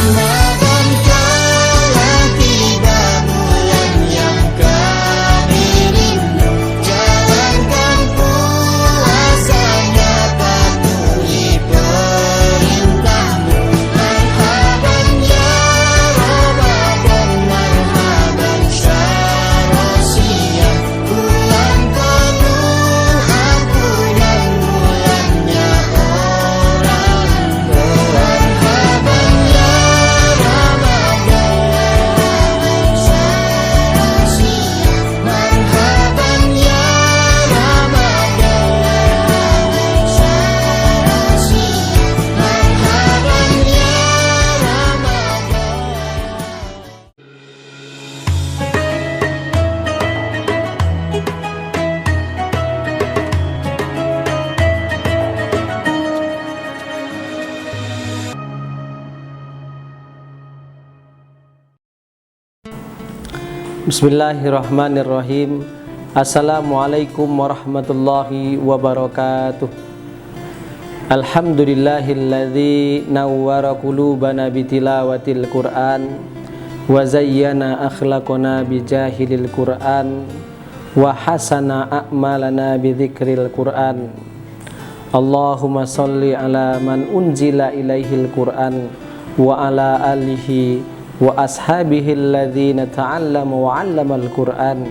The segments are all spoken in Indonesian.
Ramadan telah tiba, bulan yang kami rindu. Jalankan puasanya, patuhi perintahmu. Marhaban ya Ramadan, marhaban syarosiyah. Bulan penuh ampunan, bulannya orang bermarhaban ya Ramadan syarosiyah. Marhaban ya Ramadan syarosiyah. Marhaban ya Ramadan. Bismillahirrahmanirrahim. Assalamualaikum warahmatullahi wabarakatuh. Alhamdulillahilladzi nawwara qulubana bitilawatil Qur'an wa zayyana akhlaqana bijahilil Qur'an wa hasana a'malana bidzikril Qur'an. Allahumma sholli ala man unzila ilaihil Qur'an wa ala alihi wa ashabihi alladzina ta'allama wa 'allamal Qur'an.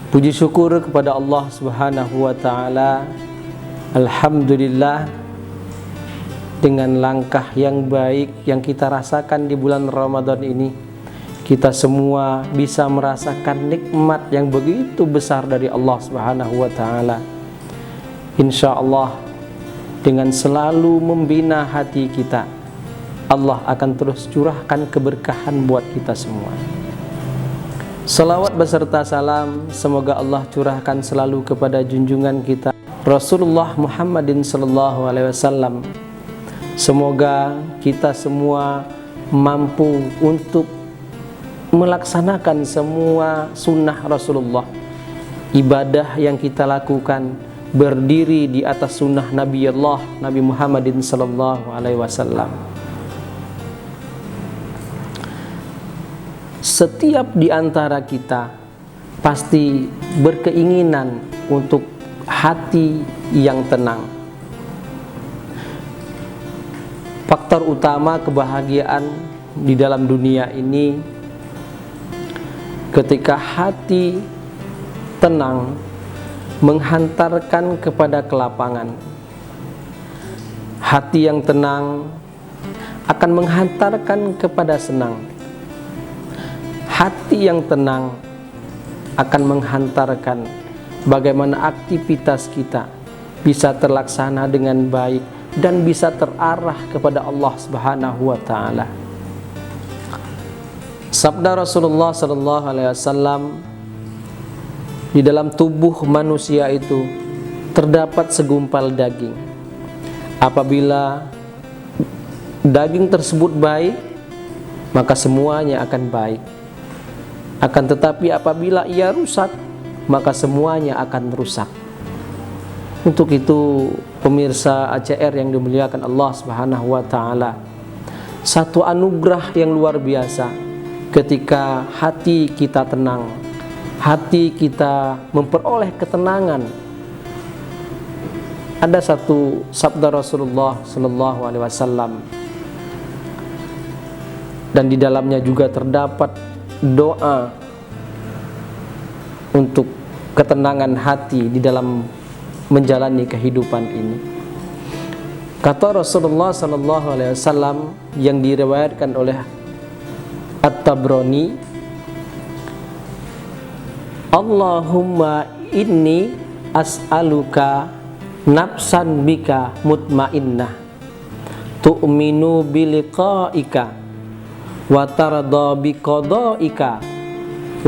Puji syukur kepada Allah Subhanahu wa taala. Alhamdulillah, dengan langkah yang baik yang kita rasakan di bulan Ramadan ini, kita semua bisa merasakan nikmat yang begitu besar dari Allah Subhanahu wa taala. Insyaallah, dengan selalu membina hati kita, Allah akan terus curahkan keberkahan buat kita semua. Salawat beserta salam semoga Allah curahkan selalu kepada junjungan kita Rasulullah Muhammadin sallallahu alaihi wasallam. Semoga kita semua mampu untuk melaksanakan semua sunnah Rasulullah. Ibadah yang kita lakukan berdiri di atas sunnah Nabi Muhammadin sallallahu alaihi wasallam. Setiap di antara kita pasti berkeinginan untuk hati yang tenang. Faktor utama kebahagiaan di dalam dunia ini, ketika hati tenang, menghantarkan kepada kelapangan. Hati yang tenang akan menghantarkan kepada senang. Hati yang tenang akan menghantarkan bagaimana aktivitas kita bisa terlaksana dengan baik dan bisa terarah kepada Allah Subhanahu wa taala. Sabda Rasulullah sallallahu alaihi wasallam, di dalam tubuh manusia itu terdapat segumpal daging. Apabila daging tersebut baik, maka semuanya akan baik. Akan tetapi apabila ia rusak, maka semuanya akan rusak. Untuk itu, pemirsa ACR yang dimuliakan Allah Subhanahu wa taala, satu anugerah yang luar biasa ketika hati kita tenang, hati kita memperoleh ketenangan. Ada satu sabda Rasulullah sallallahu alaihi wasallam, dan di dalamnya juga terdapat doa untuk ketenangan hati di dalam menjalani kehidupan ini. Kata Rasulullah sallallahu alaihi wasallam yang diriwayatkan oleh At-Tabrani, Allahumma inni as'aluka nafsan bika mutmainnah tu'minu biliqa'ika wa tarda biqada'ika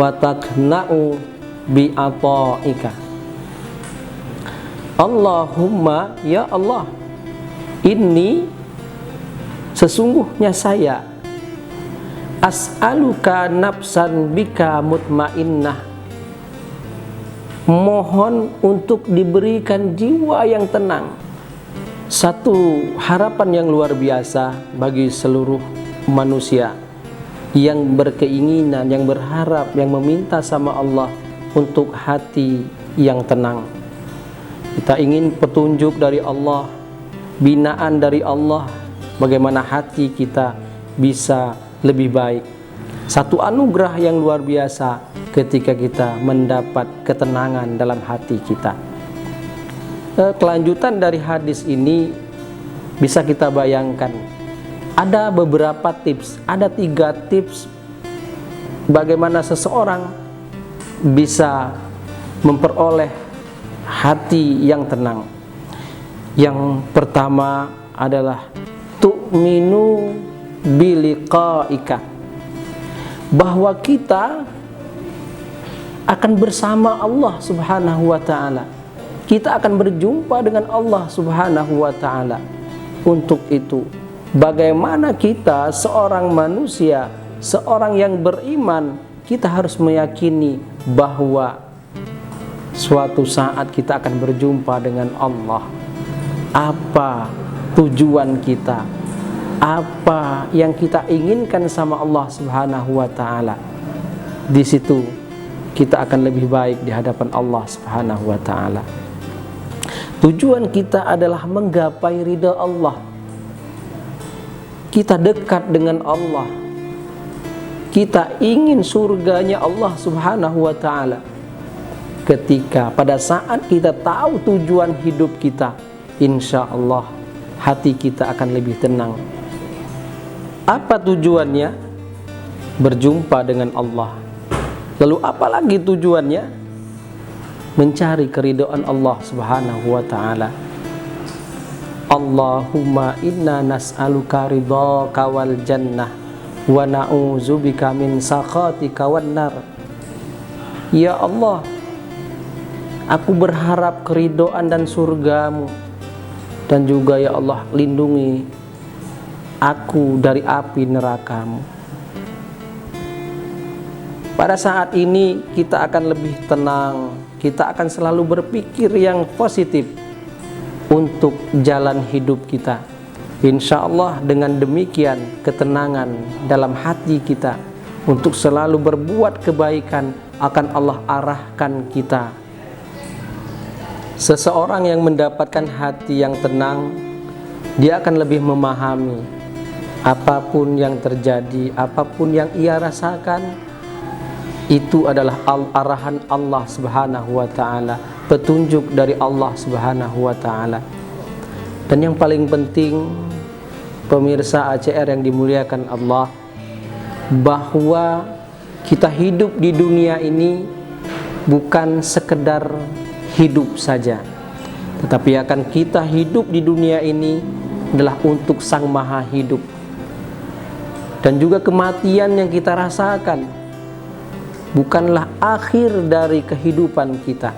wa takna'u bi'ata'ika. Allahumma, ya Allah, inni, sesungguhnya saya, as'aluka nafsan bika mutmainnah, mohon untuk diberikan jiwa yang tenang. satu harapan yang luar biasa bagi seluruh manusia yang berkeinginan, yang berharap, yang meminta sama Allah untuk hati yang tenang. Kita ingin petunjuk dari Allah, binaan dari Allah, bagaimana hati kita bisa lebih baik. Satu anugerah yang luar biasa ketika kita mendapat ketenangan dalam hati kita. Kelanjutan dari hadis ini bisa kita bayangkan. Ada beberapa tips, ada 3 tips bagaimana seseorang bisa memperoleh hati yang tenang. Yang pertama adalah tu'minu biliqa'ika, bahwa kita akan bersama Allah Subhanahu wa ta'ala. Kita akan berjumpa dengan Allah Subhanahu wa ta'ala. Untuk itu, bagaimana kita seorang manusia, seorang yang beriman, kita harus meyakini bahwa suatu saat kita akan berjumpa dengan Allah. Apa tujuan kita? Apa yang kita inginkan sama Allah Subhanahu wa ta'ala? Di situ kita akan lebih baik di hadapan Allah Subhanahu wa ta'ala. Tujuan kita adalah menggapai ridha Allah. Kita dekat dengan Allah. Kita ingin surganya Allah Subhanahu wa ta'ala. Ketika pada saat kita tahu tujuan hidup kita, insya Allah hati kita akan lebih tenang. Apa tujuannya? Berjumpa dengan Allah. Lalu apa lagi tujuannya? Mencari keridhaan Allah Subhanahu wa ta'ala. Allahumma inna nas'aluka ridhaka wal jannah wa na'udzubika min sakhatika wan nar. Ya Allah, aku berharap keridhaan dan surgamu, dan juga ya Allah, lindungi aku dari api nerakamu. Pada saat ini kita akan lebih tenang, kita akan selalu berpikir yang positif untuk jalan hidup kita. Insya Allah dengan demikian ketenangan dalam hati kita untuk selalu berbuat kebaikan akan Allah arahkan kita. Seseorang yang mendapatkan hati yang tenang, dia akan lebih memahami apapun yang terjadi, apapun yang ia rasakan, itu adalah arahan Allah Subhanahu wa ta'ala, petunjuk dari Allah Subhanahu wa ta'ala. Dan yang paling penting, pemirsa ACR yang dimuliakan Allah, bahwa kita hidup di dunia ini bukan sekedar hidup saja, tetapi akan kita hidup di dunia ini adalah untuk Sang Maha Hidup. Dan juga kematian yang kita rasakan bukanlah akhir dari kehidupan kita,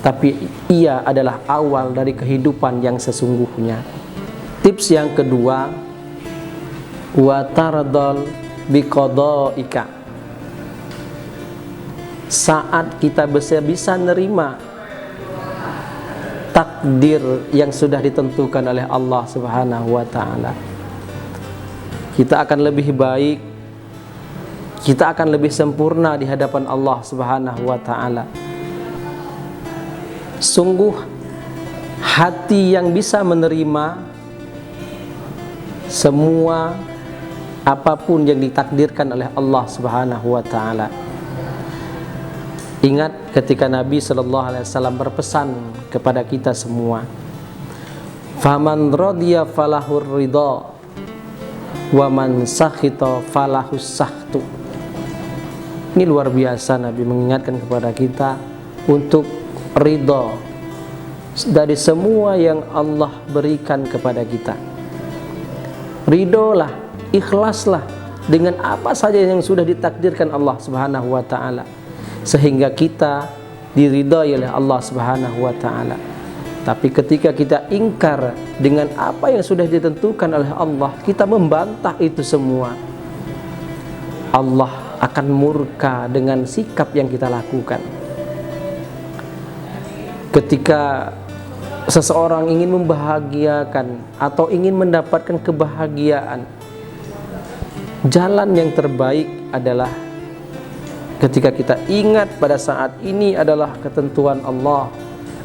tapi ia adalah awal dari kehidupan yang sesungguhnya. Tips yang kedua, wa tardal biqadaika. Saat kita bisa nerima takdir yang sudah ditentukan oleh Allah Subhanahu wa ta'ala, kita akan lebih baik, kita akan lebih sempurna di hadapan Allah Subhanahu wa ta'ala. Sungguh hati yang bisa menerima semua apapun yang ditakdirkan oleh Allah Subhanahu wa ta'ala. Ingat ketika Nabi SAW berpesan kepada kita semua, faman radiya falahur ridha wa man sakhita falahus sakhtu. Ini luar biasa, Nabi mengingatkan kepada kita untuk ridha dari semua yang Allah berikan kepada kita. Ridholah, ikhlaslah dengan apa saja yang sudah ditakdirkan Allah Subhanahu wa ta'ala, sehingga kita diridhai oleh Allah Subhanahu wa ta'ala. Tapi ketika kita ingkar dengan apa yang sudah ditentukan oleh Allah, kita membantah itu semua, Allah akan murka dengan sikap yang kita lakukan. Ketika seseorang ingin membahagiakan atau ingin mendapatkan kebahagiaan, jalan yang terbaik adalah ketika kita ingat pada saat ini adalah ketentuan Allah.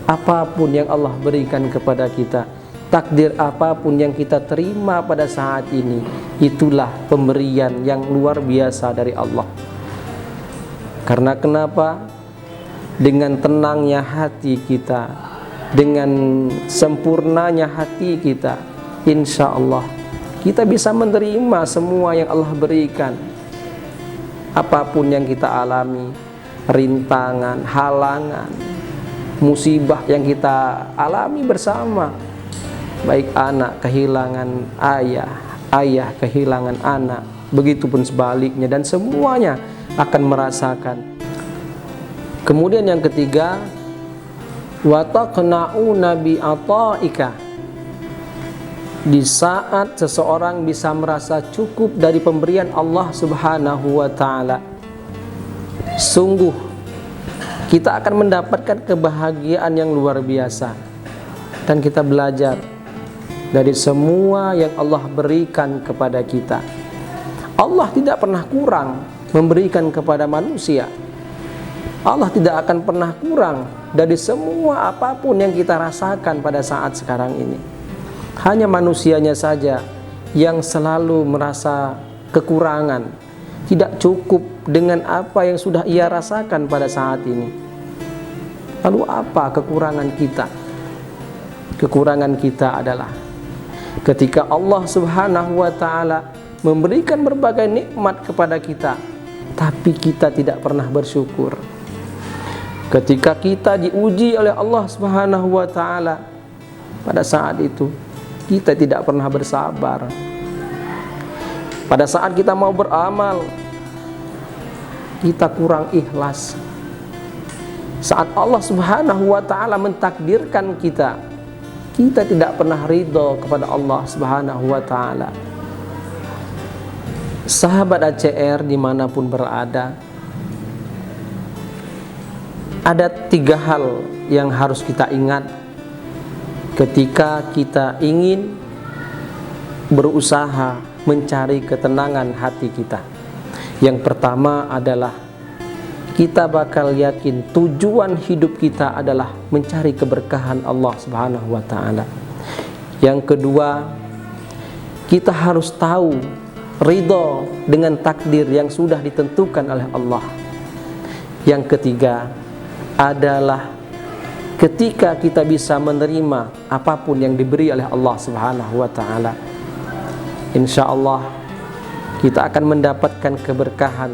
Apapun yang Allah berikan kepada kita, takdir apapun yang kita terima pada saat ini, itulah pemberian yang luar biasa dari Allah. Karena kenapa? Dengan tenangnya hati kita, dengan sempurnanya hati kita, insya Allah kita bisa menerima semua yang Allah berikan. Apapun yang kita alami, rintangan, halangan, musibah yang kita alami bersama, baik anak kehilangan ayah, ayah kehilangan anak, begitupun sebaliknya, dan semuanya akan merasakan. Kemudian yang ketiga, wa taqna'una bi ata'ika. Di saat seseorang bisa merasa cukup dari pemberian Allah Subhanahu wa ta'ala, sungguh kita akan mendapatkan kebahagiaan yang luar biasa. Dan kita belajar dari semua yang Allah berikan kepada kita. Allah tidak pernah kurang memberikan kepada manusia. Allah tidak akan pernah kurang dari semua apapun yang kita rasakan pada saat sekarang ini. Hanya manusianya saja yang selalu merasa kekurangan, tidak cukup dengan apa yang sudah ia rasakan pada saat ini. Lalu apa kekurangan kita? Kekurangan kita adalah ketika Allah Subhanahu wa ta'ala memberikan berbagai nikmat kepada kita, tapi kita tidak pernah bersyukur. Ketika kita diuji oleh Allah Subhanahu wa ta'ala, pada saat itu kita tidak pernah bersabar. Pada saat kita mau beramal, kita kurang ikhlas. Saat Allah Subhanahu wa ta'ala mentakdirkan kita, kita tidak pernah ridho kepada Allah Subhanahu wa ta'ala. Sahabat ACR dimanapun berada, ada 3 hal yang harus kita ingat ketika kita ingin berusaha mencari ketenangan hati kita. Yang pertama adalah kita bakal yakin tujuan hidup kita adalah mencari keberkahan Allah Subhanahu wa ta'ala. Yang kedua, kita harus tahu ridho dengan takdir yang sudah ditentukan oleh Allah. Yang ketiga adalah ketika kita bisa menerima apapun yang diberi oleh Allah Subhanahu wa ta'ala, insya Allah kita akan mendapatkan keberkahan.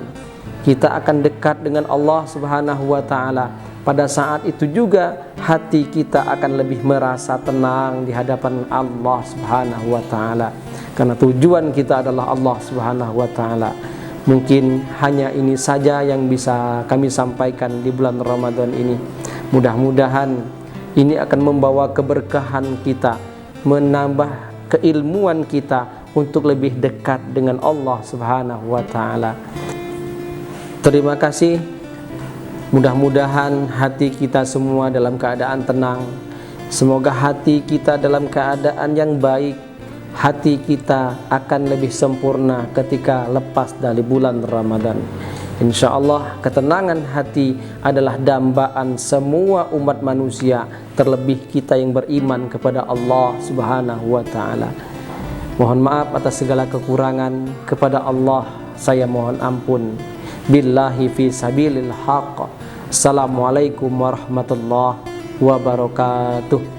Kita akan dekat dengan Allah Subhanahu wa ta'ala. Pada saat itu juga hati kita akan lebih merasa tenang di hadapan Allah Subhanahu wa ta'ala, karena tujuan kita adalah Allah Subhanahu wa ta'ala. Mungkin hanya ini saja yang bisa kami sampaikan di bulan Ramadan ini. Mudah-mudahan ini akan membawa keberkahan kita, menambah keilmuan kita untuk lebih dekat dengan Allah Subhanahu wa ta'ala. Terima kasih. Mudah-mudahan hati kita semua dalam keadaan tenang. Semoga hati kita dalam keadaan yang baik. Hati kita akan lebih sempurna ketika lepas dari bulan Ramadan. Insya Allah ketenangan hati adalah dambaan semua umat manusia, terlebih kita yang beriman kepada Allah Subhanahu wa ta'ala. Mohon maaf atas segala kekurangan. Kepada Allah saya mohon ampun. Billahi fi sabilil haqq. Assalamualaikum warahmatullahi wabarakatuh.